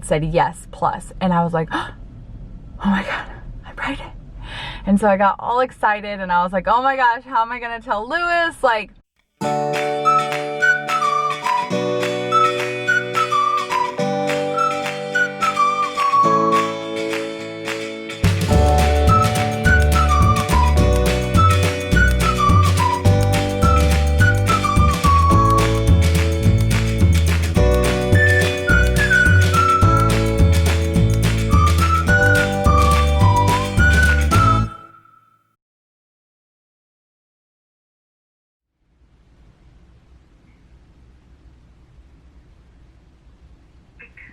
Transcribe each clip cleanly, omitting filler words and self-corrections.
It said yes plus, and I was like, oh my God, I'm pregnant. And so I got all excited and I was like, oh my gosh, how am I gonna tell Lewis? Like,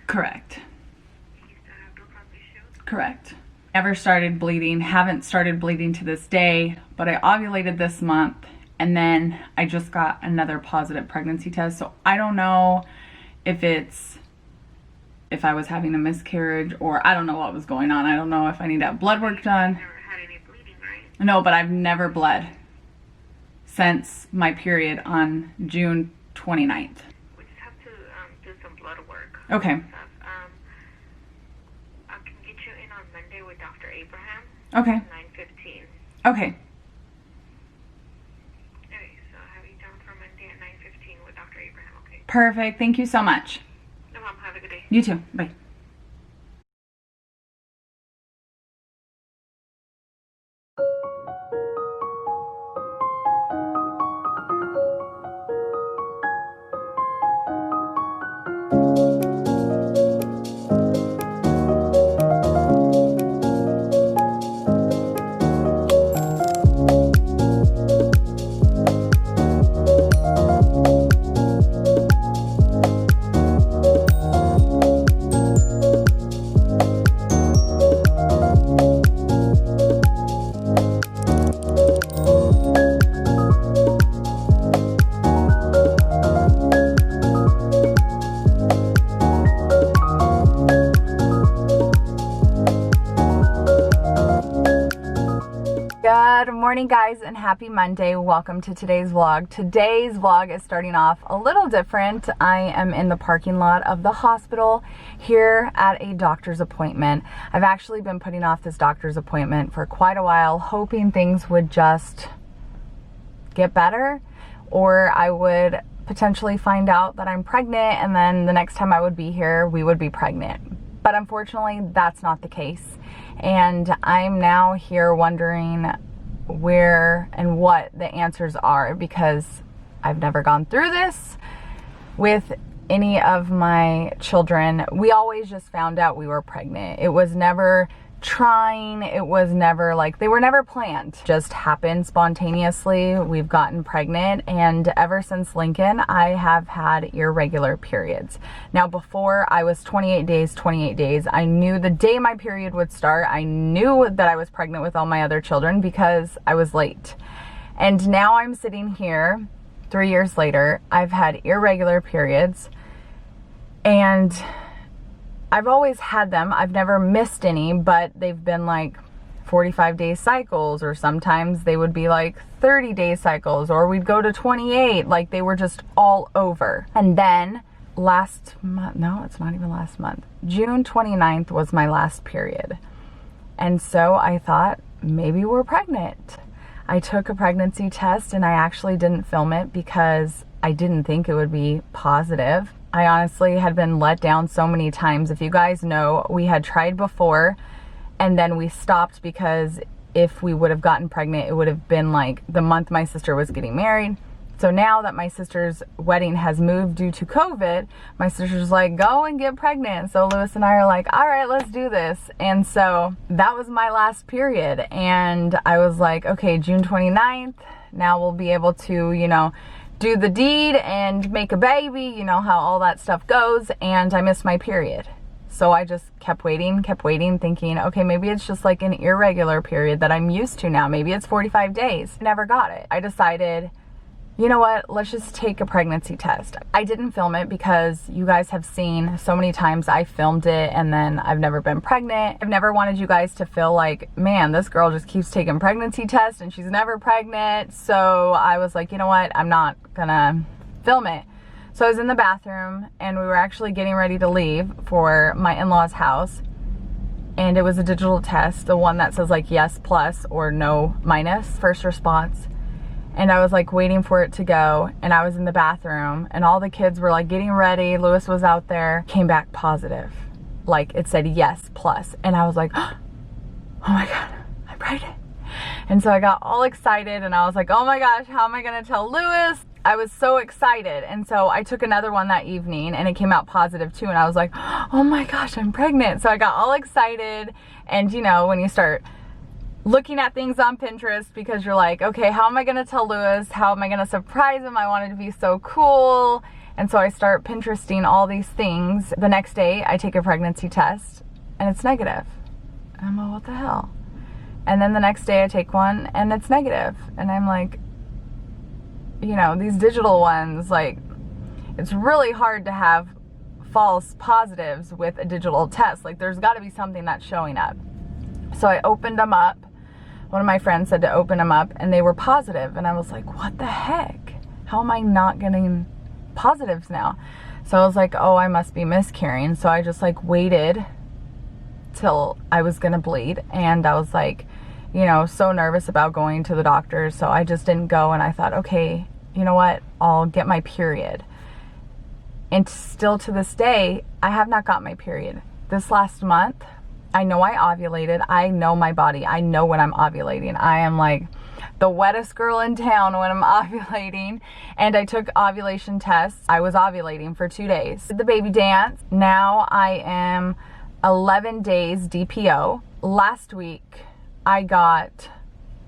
correct. Correct. Never started bleeding, haven't started bleeding to this day, but I ovulated this month and then I just got another positive pregnancy test. So I don't know if I was having a miscarriage or I don't know what was going on. I don't know if I need to have blood work done. Never had any bleeding, right? No, but I've never bled since my period on June 29th. We just have to do some blood work. Okay. I can get you in on Monday with Dr. Abraham. Okay. 9:15. Okay. Okay, so I'll have you down for Monday at 9:15 with Dr. Abraham, okay? Perfect. Thank you so much. No problem. Have a good day. You too. Bye. Good morning, guys, and happy Monday. Welcome to today's vlog. Today's vlog is starting off a little different. I am in the parking lot of the hospital here at a doctor's appointment. I've actually been putting off this doctor's appointment for quite a while, hoping things would just get better, or I would potentially find out that I'm pregnant, and then the next time I would be here, we would be pregnant. But unfortunately, that's not the case. And I'm now here wondering where and what the answers are, because I've never gone through this with any of my children. We always just found out we were pregnant. It was never trying, it was never like, they were never planned, just happened spontaneously. We've gotten pregnant, and ever since Lincoln I have had irregular periods. Now, before, I was 28 days. I knew the day my period would start. I knew that I was pregnant with all my other children because I was late. And now I'm sitting here 3 years later. I've had irregular periods, and I've always had them. I've never missed any, but they've been like 45-day cycles, or sometimes they would be like 30-day cycles, or we'd go to 28. Like, they were just all over. And then last month, no, it's not even last month, June 29th was my last period. And so I thought, maybe we're pregnant. I took a pregnancy test, and I actually didn't film it because I didn't think it would be positive. I honestly had been let down so many times. If you guys know, we had tried before and then we stopped because if we would have gotten pregnant, it would have been like the month my sister was getting married. So now that my sister's wedding has moved due to COVID, my sister's like, go and get pregnant. So Lewis and I are like, all right, let's do this. And so that was my last period. And I was like, okay, June 29th, now we'll be able to, you know, do the deed and make a baby, you know how all that stuff goes. And I missed my period. So I just kept waiting, thinking, okay, maybe it's just like an irregular period that I'm used to now. Maybe it's 45 days. Never got it. I decided, you know what, let's just take a pregnancy test. I didn't film it because you guys have seen so many times I filmed it and then I've never been pregnant. I've never wanted you guys to feel like, man, this girl just keeps taking pregnancy tests and she's never pregnant. So I was like, you know what, I'm not gonna film it. So I was in the bathroom and we were actually getting ready to leave for my in-laws' house. And it was a digital test, the one that says like yes plus or no minus, first response. And I was like waiting for it to go, and I was in the bathroom and all the kids were like getting ready. Lewis was out there, came back positive. Like it said yes plus. And I was like, oh my God, I'm pregnant. And so I got all excited and I was like, oh my gosh, how am I gonna tell Lewis? I was so excited. And so I took another one that evening and it came out positive too. And I was like, oh my gosh, I'm pregnant. So I got all excited. And you know, when you start looking at things on Pinterest, because you're like, okay, how am I gonna tell Lewis? How am I gonna surprise him? I want it to be so cool. And so I start Pinteresting all these things. The next day I take a pregnancy test and it's negative. And I'm like, what the hell? And then the next day I take one and it's negative. And I'm like, you know, these digital ones, like, it's really hard to have false positives with a digital test. Like, there's got to be something that's showing up. So I opened them up. One of my friends said to open them up and they were positive. And I was like, what the heck? How am I not getting positives now? So I was like, oh, I must be miscarrying. So I just like waited till I was gonna bleed. And I was like, you know, so nervous about going to the doctor. So I just didn't go, and I thought, okay, you know what? I'll get my period. And still to this day, I have not got my period. This last month, I know I ovulated. I know my body. I know when I'm ovulating. I am like the wettest girl in town when I'm ovulating. And I took ovulation tests. I was ovulating for 2 days. Did the baby dance. Now I am 11 days DPO. Last week, I got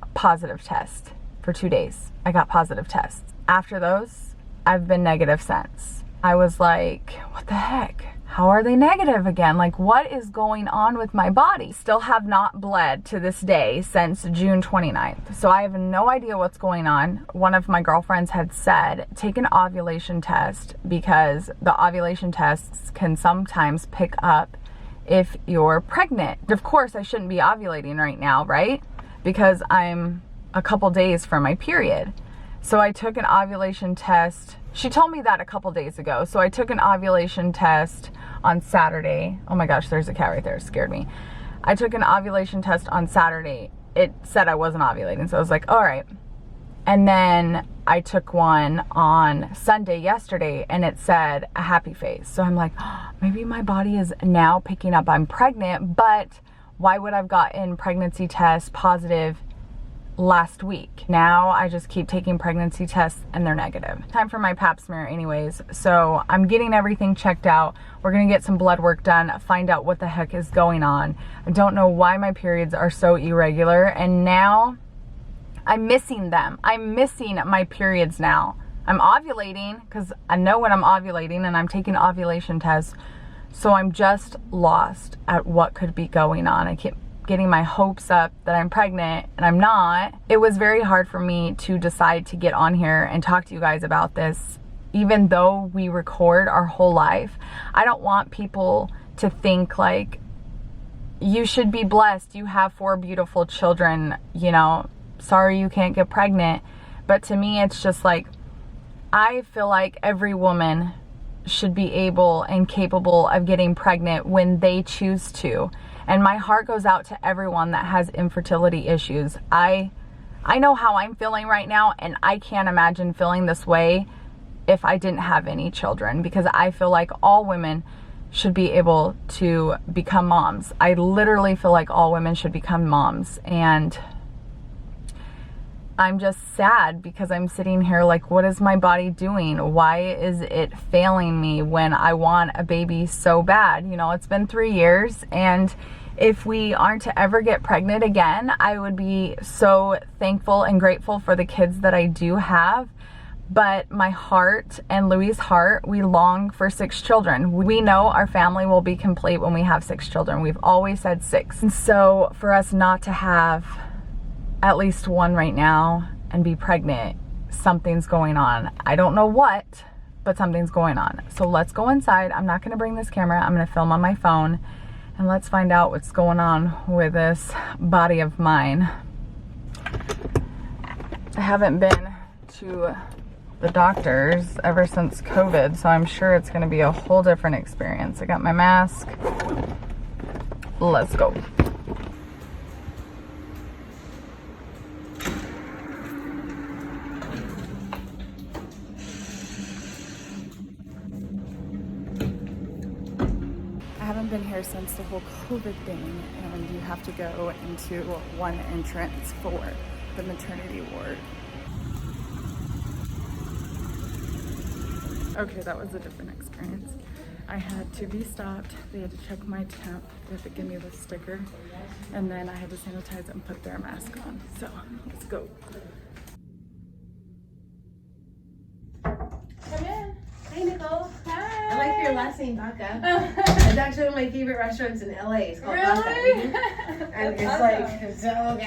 a positive test for 2 days. I got positive tests. After those, I've been negative since. I was like, what the heck? How are they negative again? Like, what is going on with my body? Still have not bled to this day since June 29th. So I have no idea what's going on. One of my girlfriends had said, take an ovulation test, because the ovulation tests can sometimes pick up if you're pregnant. Of course, I shouldn't be ovulating right now, right? Because I'm a couple days from my period. So I took an ovulation test. She told me that a couple days ago. So I took an ovulation test on Saturday. Oh my gosh, there's a cat right there. It scared me. I took an ovulation test on Saturday. It said I wasn't ovulating. So I was like, all right. And then I took one on Sunday yesterday and it said a happy face. So I'm like, oh, maybe my body is now picking up I'm pregnant, but why would I've gotten pregnancy tests positive last week? Now I just keep taking pregnancy tests and they're negative. Time for my pap smear anyways. So I'm getting everything checked out. We're gonna get some blood work done, find out what the heck is going on. I don't know why my periods are so irregular, and now I'm missing them. I'm missing my periods now. I'm ovulating because I know when I'm ovulating, and I'm taking ovulation tests. So I'm just lost at what could be going on. I keep getting my hopes up that I'm pregnant and I'm not. It was very hard for me to decide to get on here and talk to you guys about this, even though we record our whole life. I don't want people to think like, you should be blessed. You have 4 beautiful children, you know, sorry you can't get pregnant. But to me, it's just like, I feel like every woman should be able and capable of getting pregnant when they choose to. And my heart goes out to everyone that has infertility issues. I know how I'm feeling right now, and I can't imagine feeling this way if I didn't have any children, because I feel like all women should be able to become moms. I literally feel like all women should become moms. And I'm just sad because I'm sitting here like, what is my body doing? Why is it failing me when I want a baby so bad? You know, it's been 3 years, and if we aren't to ever get pregnant again, I would be so thankful and grateful for the kids that I do have. But my heart and Louis' heart, we long for 6 children. We know our family will be complete when we have 6 children. We've always said 6. And so for us not to have at least 1 right now and be pregnant, something's going on. I don't know what, but something's going on. So let's go inside. I'm not gonna bring this camera. I'm gonna film on my phone, and let's find out what's going on with this body of mine. I haven't been to the doctors ever since COVID, so I'm sure it's going to be a whole different experience. I got my mask. Let's go. I haven't been here since the whole COVID thing, and you have to go into one entrance for the maternity ward. Okay, that was a different experience. I had to be stopped. They had to check my temp. They had to give me the sticker, and then I had to sanitize and put their mask on. So let's go. Come in. Hey, Nicole. Hi. I like your last name, Baca. It's actually one of my favorite restaurants in LA. It's called Baca. Really? And it's awesome. like so good.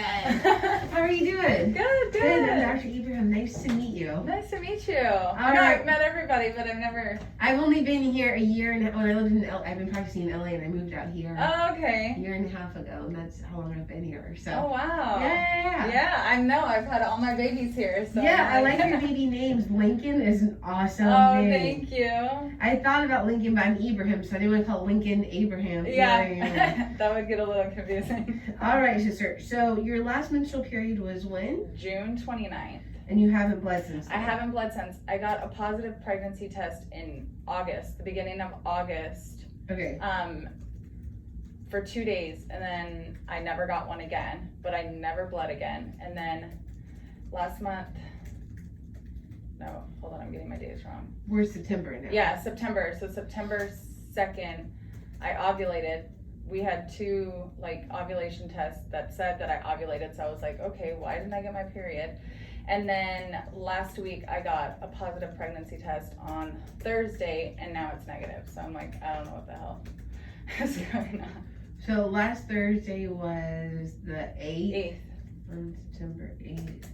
How are you doing? Good, good. Good. I'm Dr. Ibrahim. Nice to meet you. Nice to meet you. I've met everybody, but I've never. I've only been here a year and when I lived in LA. I've been practicing in LA and I moved out here Oh, okay. a year and a half ago, and that's how long I've been here. So. Oh, wow. Yeah. Yeah, I know. I've had all my babies here. So Yeah, I like your baby names. Lincoln is an awesome Oh, name. thank you. I thought about Lincoln, but I'm Ibrahim, so I didn't want to call Lincoln Abraham. Yeah, that would get a little confusing. All right, sister. So your last menstrual period was when? June 29th. And you haven't bled since then? I haven't bled since. I got a positive pregnancy test in August, the beginning of August, Okay. for 2 days, and then I never got one again, but I never bled again. And then last month, no, hold on, I'm getting my days wrong. We're September now. Yeah, September. So September 2nd, I ovulated. We had 2 ovulation tests that said that I ovulated. So I was like, okay, why didn't I get my period? And then last week I got a positive pregnancy test on Thursday, and now it's negative. So I'm like, I don't know what the hell is going on. So last Thursday was the 8th. 8th. On September 8th.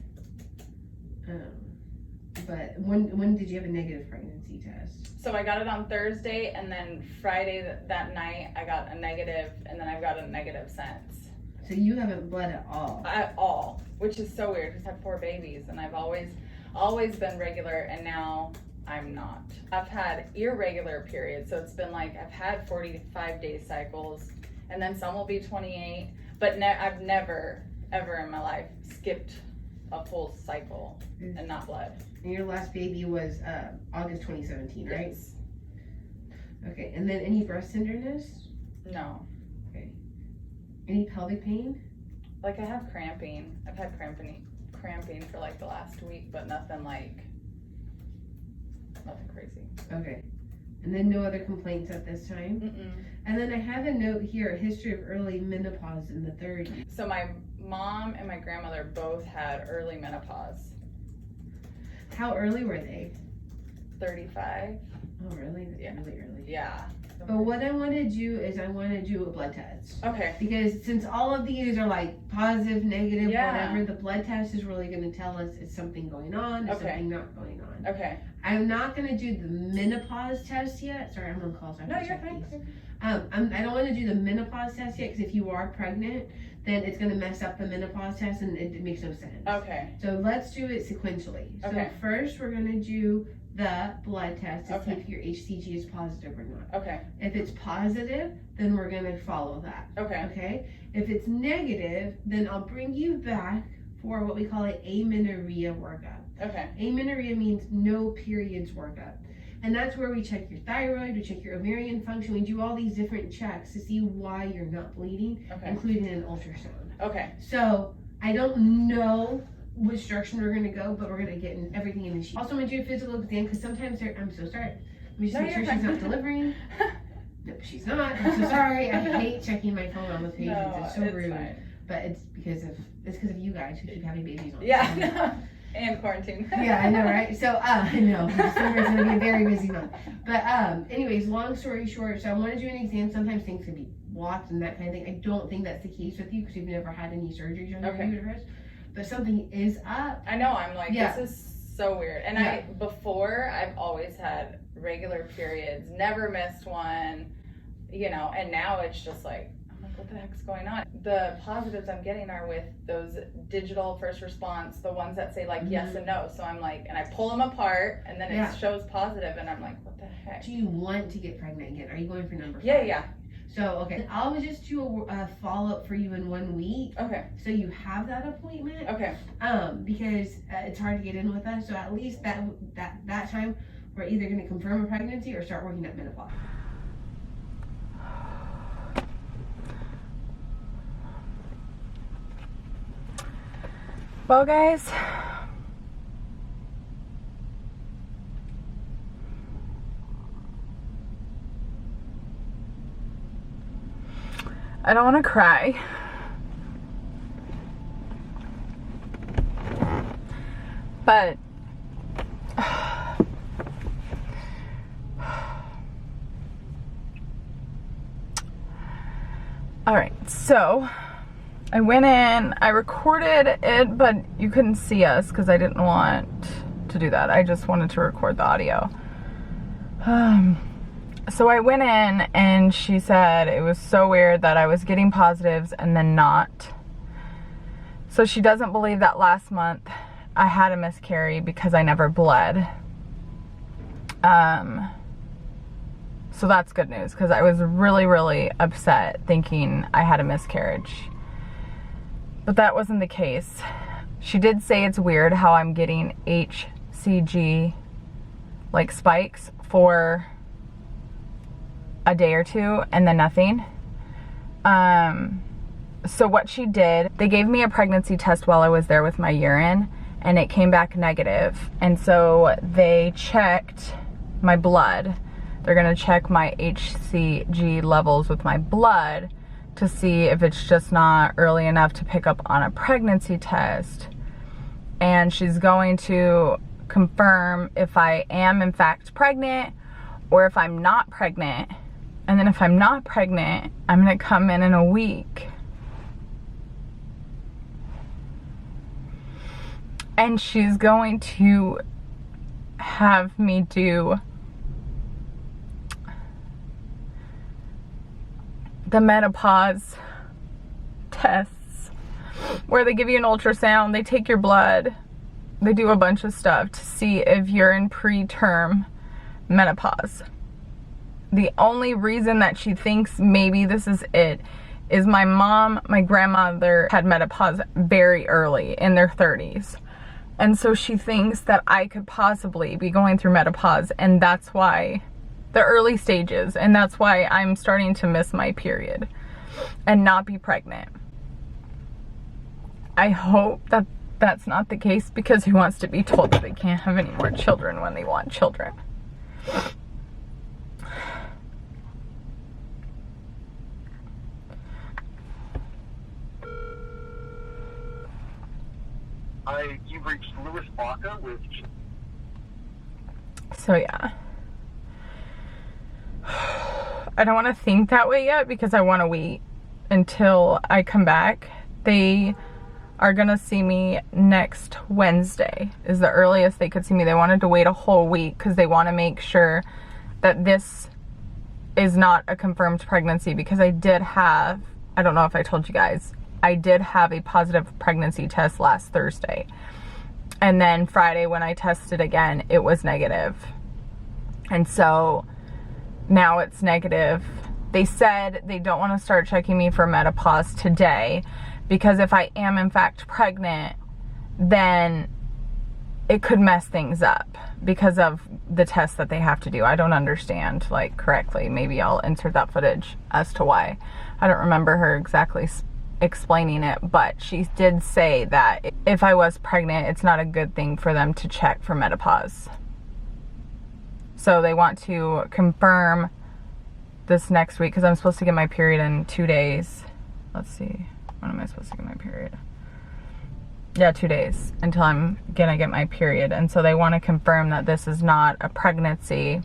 But when did you have a negative pregnancy test? So I got it on Thursday, and then Friday that night I got a negative, and then I've got a negative since. So you haven't bled at all? At all, which is so weird because I have 4 babies, and I've always been regular, and now I'm not. I've had irregular periods, so it's been like I've had 45-day cycles, and then some will be 28, but I've never, ever in my life skipped a full cycle and not bled. And your last baby was August 2017, right? Yes. Okay, and then any breast tenderness? No. Okay. Any pelvic pain? I have cramping. I've had cramping for the last week, but nothing crazy. Okay. And then no other complaints at this time? Mm-mm. And then I have a note here, a history of early menopause in the 30s. So my mom and my grandmother both had early menopause. How early were they? 35. Oh, really? That's Yeah. really early. Yeah. But what I want to do is I want to do a blood test. Okay. Because since all of these are positive, negative, Yeah. whatever, the blood test is really going to tell us is something going on, is Okay. something not going on. Okay. I'm not going to do the menopause test yet. Sorry, I'm on call, so I have No, to you're check fine. these. I don't want to do the menopause test yet because if you are pregnant, then it's going to mess up the menopause test and it makes no sense. Okay. So let's do it sequentially. Okay. So first we're going to do the blood test to see Okay. if your HCG is positive or not. Okay. If it's positive, then we're going to follow that. Okay. Okay? If it's negative, then I'll bring you back for what we call an amenorrhea workup. Okay. Amenorrhea means no periods workup. And that's where we check your thyroid, we check your ovarian function, we do all these different checks to see why you're not bleeding, Okay. including an ultrasound. Okay. So I don't know which direction we're gonna go, but we're gonna get everything in the sheet. Also, I'm gonna do a physical exam because sometimes I'm so sorry. Let me just No, make sure you're she's fine. not delivering. No, she's not. I'm so sorry. I hate checking my phone on the patients. No, it's so rude. fine. But it's because of you guys who keep having babies on. Yeah. No. And quarantine. Yeah, I know, right? So, I know. December is going to be a very busy month. But, anyways, long story short, so I want to do an exam. Sometimes things can be blocked and that kind of thing. I don't think that's the case with you because you've never had any surgeries on your Okay. uterus. But something is up. I know. I'm like, Yeah. this is so weird. And Yeah. before, I've always had regular periods, never missed one, and now it's just like, I'm like, what the heck's going on? The positives I'm getting are with those digital first response, the ones that say like yes and no. So I'm like, and I pull them apart and then it shows positive and I'm like, what the heck? Do you want to get pregnant again? Are you going for number 5? Yeah. So, okay, I'll just do a follow-up for you in 1 week. Okay. So you have that appointment. Okay. Because it's hard to get in with us. So at least that time, we're either going to confirm a pregnancy or start working at menopause. Well, guys, I don't want to cry, but all right, so I went in, I recorded it, but you couldn't see us because I didn't want to do that. I just wanted to record the audio. So I went in and she said it was so weird that I was getting positives and then not. So she doesn't believe that last month I had a miscarry because I never bled. So that's good news because I was really, really upset thinking I had a miscarriage. But that wasn't the case. She did say it's weird how I'm getting HCG like spikes for a day or two and then nothing. So what she did, they gave me a pregnancy test while I was there with my urine and it came back negative. And so they checked my blood. They're gonna check my HCG levels with my blood to see if it's just not early enough to pick up on a pregnancy test. And she's going to confirm if I am in fact pregnant or if I'm not pregnant. And then if I'm not pregnant, I'm gonna come in a week. And she's going to have me do the menopause tests where they give you an ultrasound, they take your blood, they do a bunch of stuff to see if you're in preterm menopause. The only reason that she thinks maybe this is it is my grandmother had menopause very early in their 30s. And so she thinks that I could possibly be going through menopause, and that's why the early stages, and that's why I'm starting to miss my period and not be pregnant. I hope that that's not the case because who wants to be told that they can't have any more children when they want children? You've reached Louis Baca with... So yeah. I don't want to think that way yet because I want to wait until I come back. They are going to see me next Wednesday is the earliest they could see me. They wanted to wait a whole week because they want to make sure that this is not a confirmed pregnancy because I did have, I don't know if I told you guys, I did have a positive pregnancy test last Thursday. And then Friday when I tested again, it was negative. And so now it's negative. They said they don't want to start checking me for menopause today because if I am in fact pregnant, then it could mess things up because of the test that they have to do. I don't understand like correctly. Maybe I'll insert that footage as to why. I don't remember her exactly explaining it, but she did say that if I was pregnant, it's not a good thing for them to check for menopause. So they want to confirm this next week because I'm supposed to get my period in 2 days. Let's see, when am I supposed to get my period? Yeah, 2 days until I'm gonna get my period. And so they want to confirm that this is not a pregnancy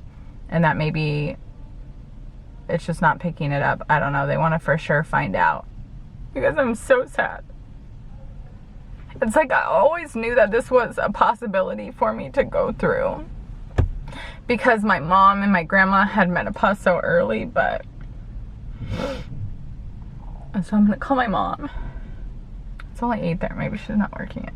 and that maybe it's just not picking it up. I don't know. They want to for sure find out because I'm so sad. It's like I always knew that this was a possibility for me to go through because my mom and my grandma had menopause so early, but So I'm gonna call my mom. It's only 8 there. Maybe she's not working it.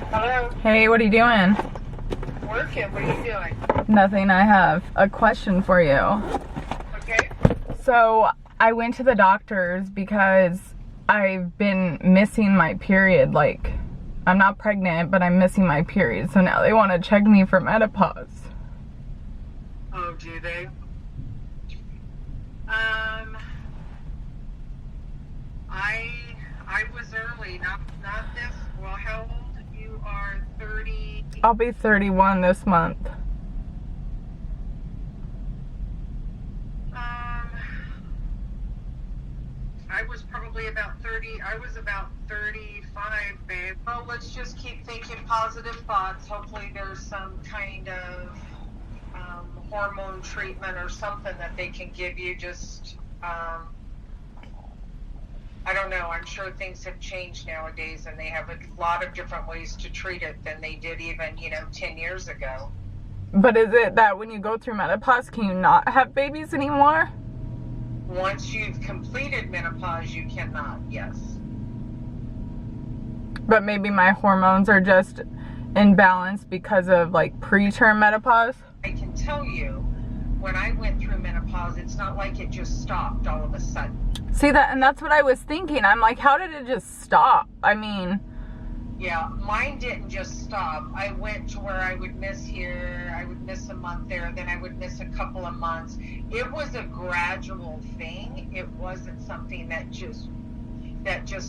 Hello. Hey, what are you doing? Working. What are you doing? Nothing. I have a question for you. Okay. So I went to the doctor's because I've been missing my period. Like, I'm not pregnant, but I'm missing my period. So now they want to check me for menopause. Oh, do they? I was early. Not this. Well, how old? You are 30. I'll be 31 this month. I was probably about 30. I was about 35, babe. Well, let's just keep thinking positive thoughts. Hopefully there's some kind of hormone treatment or something that they can give you. Just, I don't know. I'm sure things have changed nowadays, and they have a lot of different ways to treat it than they did even, 10 years ago. But is it that when you go through menopause, can you not have babies anymore? Once you've completed menopause, you cannot, yes. But maybe my hormones are just imbalanced because of like preterm menopause? I can tell you, when I went through menopause, it's not like it just stopped all of a sudden. See that, and that's what I was thinking. I'm like, how did it just stop? I mean, yeah, mine didn't just stop. I went to where I would miss here, I would miss a month there, then I would miss a couple of months. It was a gradual thing. It wasn't something that just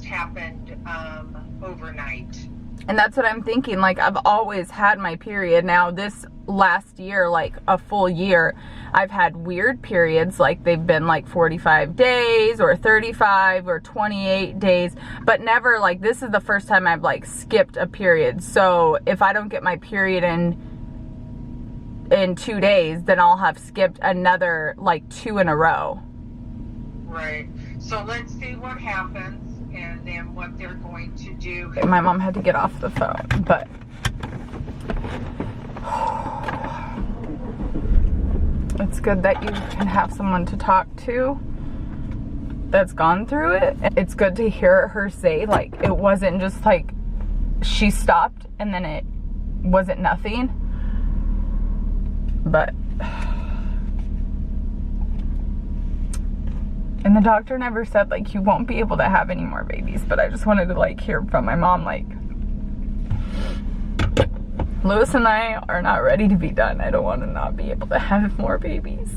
happened overnight. and that's what I'm thinking. Like, I've always had my period. Now this last year, like a full year, I've had weird periods. Like, they've been like 45 days or 35 or 28 days, but never like, this is the first time I've like skipped a period. So if I don't get my period in 2 days, then I'll have skipped another like 2 in a row. Right. So let's see what happens and then what they're going to do. My mom had to get off the phone, but it's good that you can have someone to talk to that's gone through it. It's good to hear her say, like, it wasn't just like she stopped and then it wasn't nothing. But, and the doctor never said like you won't be able to have any more babies, but I just wanted to like hear from my mom, like, Lewis and I are not ready to be done. I don't want to not be able to have more babies.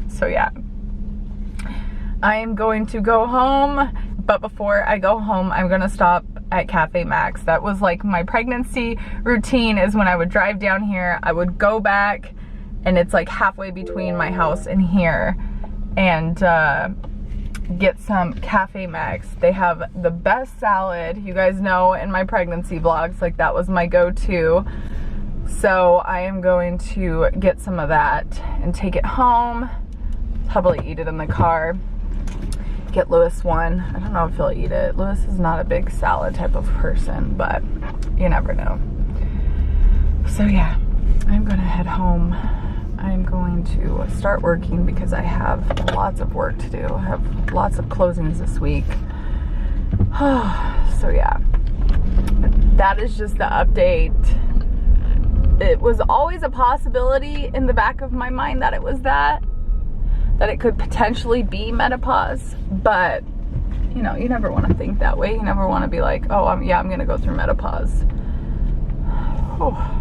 So yeah, I am going to go home, but before I go home, I'm gonna stop at Cafe Max. That was like my pregnancy routine, is when I would drive down here, I would go back, and it's like halfway between my house and here, and get some Cafe Max. They have the best salad. You guys know in my pregnancy vlogs, like, that was my go-to. So I am going to get some of that and take it home. Probably eat it in the car. Get Lewis one. I don't know if he'll eat it. Lewis is not a big salad type of person, but you never know. So yeah, I'm gonna head home. I'm going to start working because I have lots of work to do. I have lots of closings this week. So yeah, that is just the update. It was always a possibility in the back of my mind that it was that it could potentially be menopause, but you know, you never want to think that way. You never want to be like, oh, I'm gonna go through menopause. Oh.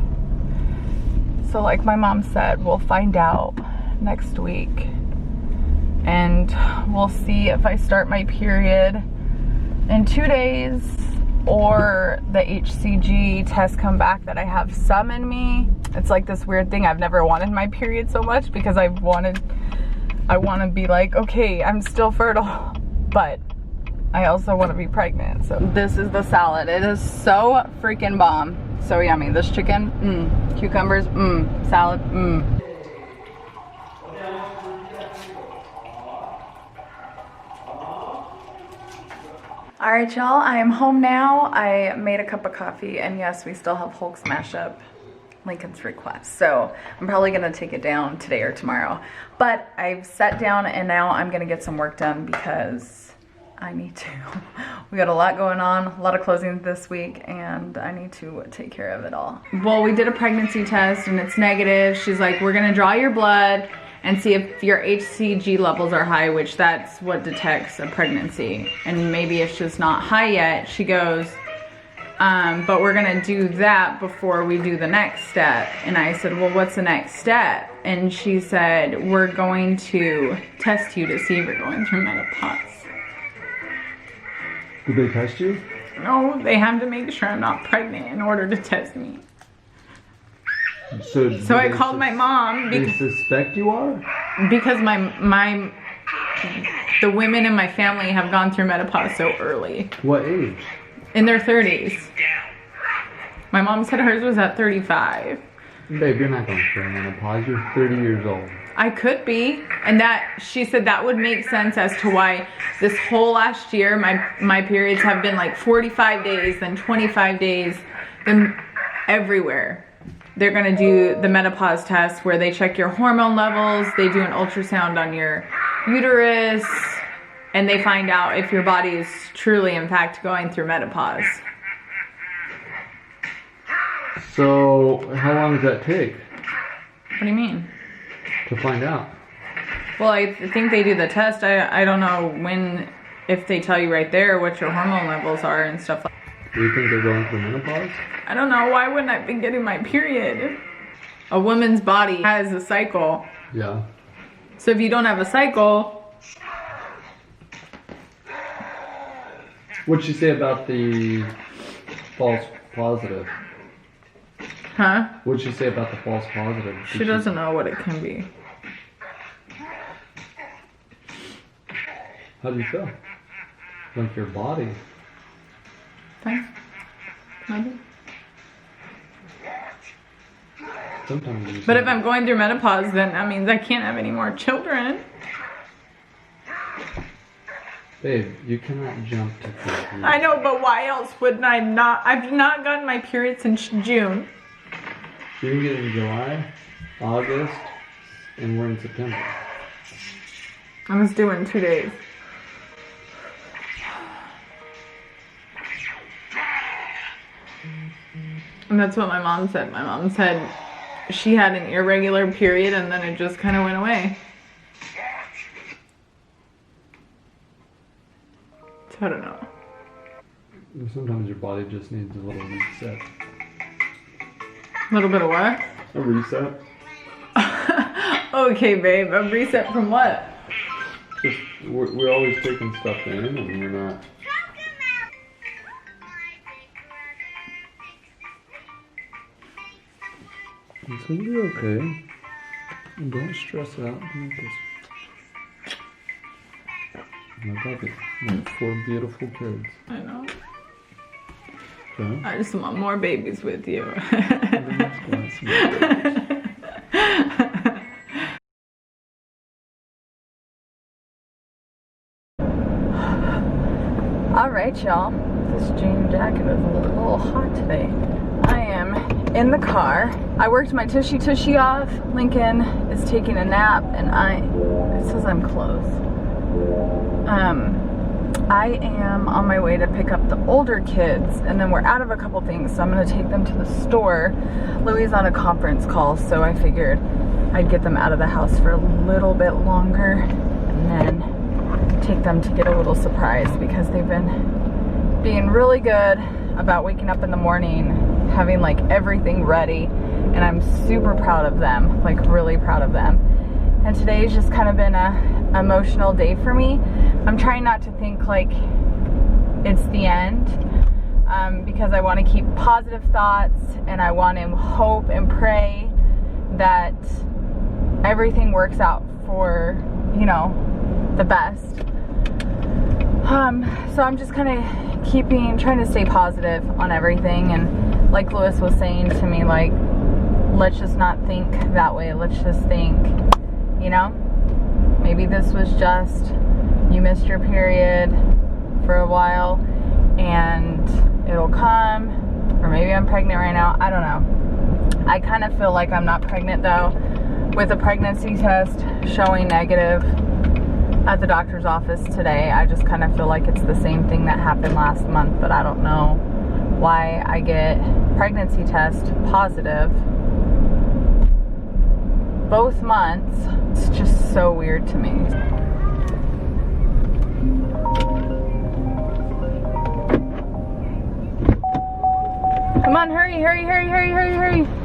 So like my mom said, we'll find out next week, and we'll see if I start my period in 2 days or the HCG tests come back that I have some in me. It's like this weird thing. I've never wanted my period so much because I want to be like, okay, I'm still fertile, but I also want to be pregnant. So this is the salad. It is so freaking bomb. So yummy. This chicken, cucumbers, salad, All right, y'all, I am home now. I made a cup of coffee, and yes, we still have Hulk smash up Lincoln's request. So I'm probably gonna take it down today or tomorrow. But I've sat down and now I'm gonna get some work done because I need to. We got a lot going on, a lot of closings this week, and I need to take care of it all. Well, we did a pregnancy test and it's negative. She's like, we're gonna draw your blood and see if your HCG levels are high, which that's what detects a pregnancy. And maybe it's just not high yet. She goes, but we're gonna do that before we do the next step. And I said, well, what's the next step? And she said, we're going to test you to see if you're going through menopause. Did they test you? No, they have to make sure I'm not pregnant in order to test me. So I called my mom They suspect you are? because the women in my family have gone through menopause so early. What age? In their 30s. My mom said hers was at 35. Babe, you're not going through menopause. You're 30 years old. I could be, and that she said that would make sense as to why this whole last year my periods have been like 45 days, then 25 days, then everywhere. They're gonna do the menopause test where they check your hormone levels, they do an ultrasound on your uterus, and they find out if your body is truly, in fact, going through menopause. So, how long does that take What do you mean? to find out? Well, I think they do the test. I don't know if they tell you right there what your hormone levels are and stuff like that. Do you think they're going through menopause? I don't know. Why wouldn't I be getting my period? A woman's body has a cycle. Yeah. So if you don't have a cycle... What'd she say about the false positive? Huh? What'd she say about the false positive? She doesn't know what it can be. How do you feel? Like your body? Fine. Maybe. Sometimes you just But if I'm going through menopause, then that means I can't have any more children. Babe, you cannot jump to conclusions. I know, but why else wouldn't I not? I've not gotten my period since June. You can get it in July, August, and we're in September. I was due in 2 days. And that's what my mom said. My mom said she had an irregular period and then it just kind of went away. So I don't know. Sometimes your body just needs a little reset. A little bit of what? A reset? Okay, babe. A reset from what? Just, we're always taking stuff in and we're not... It's gonna be okay. Don't stress out. Don't just... My puppy. You have 4 beautiful kids. I know. Okay? I just want more babies with you. All right, y'all. This jean jacket is a little hot today. I am in the car. I worked my tushy off. Lincoln is taking a nap, and it says I'm close. I am on my way to pick up the older kids, and then we're out of a couple things, so I'm gonna take them to the store. Louie's on a conference call, so I figured I'd get them out of the house for a little bit longer, and then take them to get a little surprise, because they've been being really good about waking up in the morning, having like everything ready, and I'm super proud of them, like really proud of them. And today's just kind of been a emotional day for me. I'm trying not to think like it's the end, because I want to keep positive thoughts, and I want to hope and pray that everything works out for, you know, the best. So I'm just kind of trying to stay positive on everything, and like Lewis was saying to me, like, let's just not think that way. Let's just think, you know, maybe this was just, you missed your period for a while, and it'll come, or maybe I'm pregnant right now. I don't know. I kind of feel like I'm not pregnant though, with a pregnancy test showing negative at the doctor's office today. I just kind of feel like it's the same thing that happened last month, but I don't know why I get pregnancy test positive both months. It's just so weird to me. Come on, hurry, hurry, hurry, hurry, hurry, hurry.